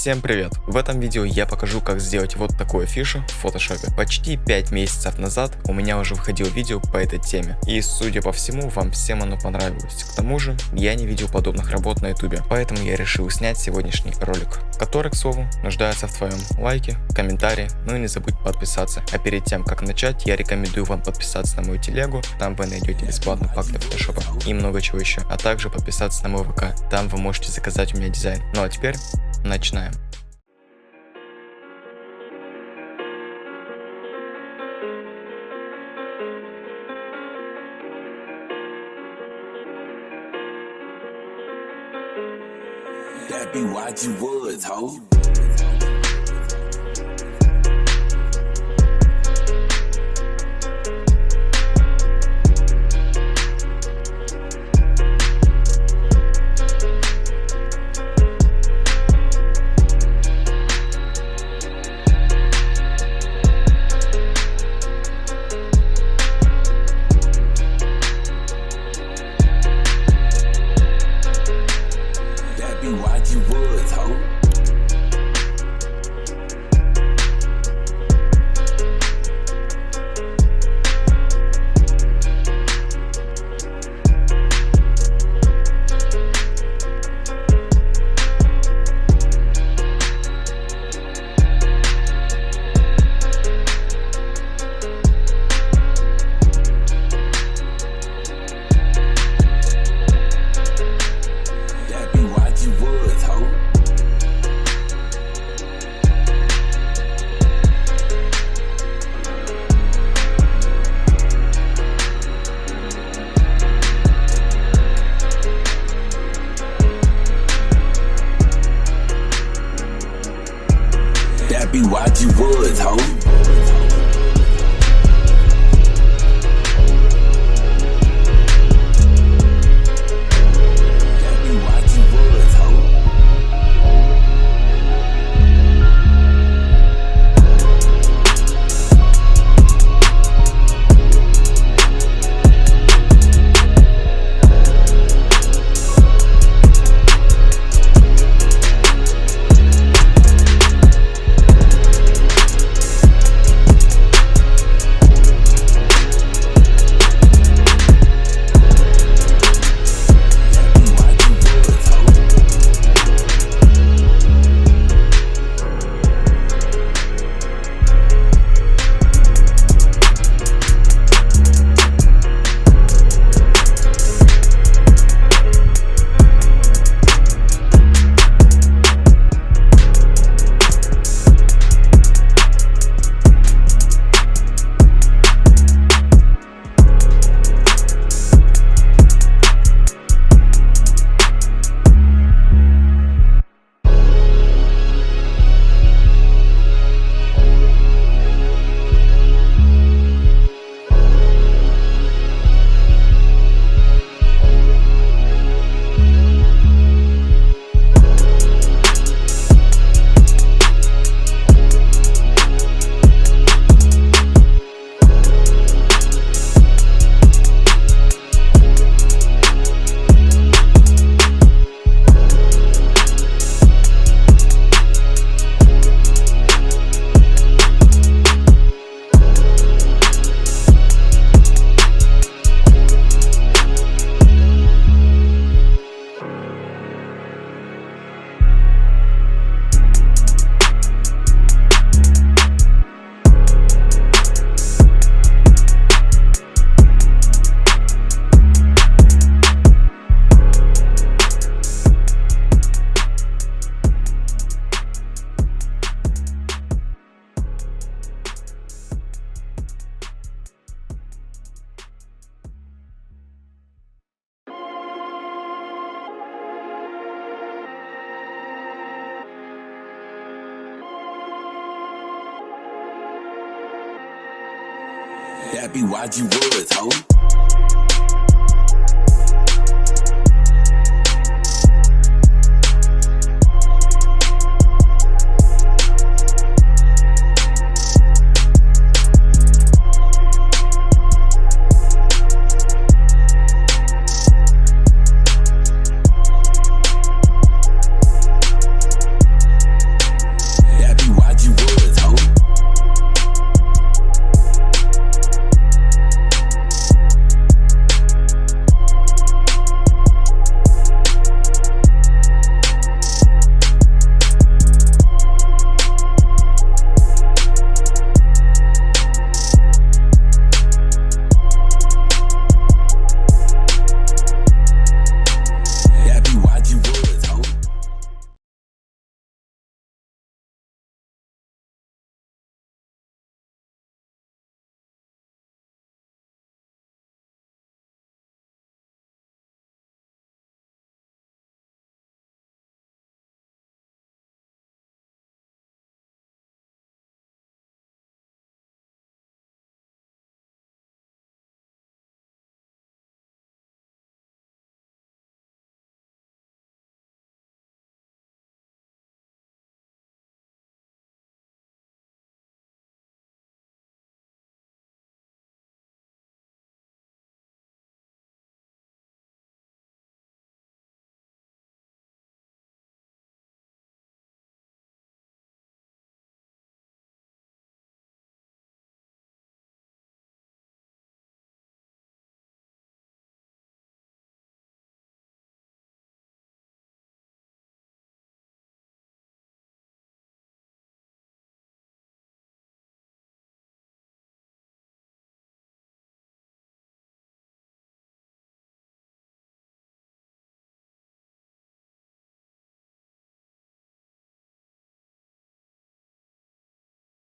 Всем привет! В этом видео я покажу, как сделать вот такую афишу в фотошопе. Почти 5 месяцев назад у меня уже выходило видео по этой теме, и судя по всему, вам всем оно понравилось. К тому же, я не видел подобных работ на ютубе, поэтому я решил снять сегодняшний ролик, который, к слову, нуждается в твоем лайке, комментарии, ну и не забудь подписаться. А перед тем, как начать, я рекомендую вам подписаться на мою телегу, там вы найдете бесплатный пак для фотошопа и много чего еще, а также подписаться на мой ВК, там вы можете заказать у меня дизайн. Ну а теперь начинаем. That be what you would, ho. Be what you would, ho. That be what you would, ho.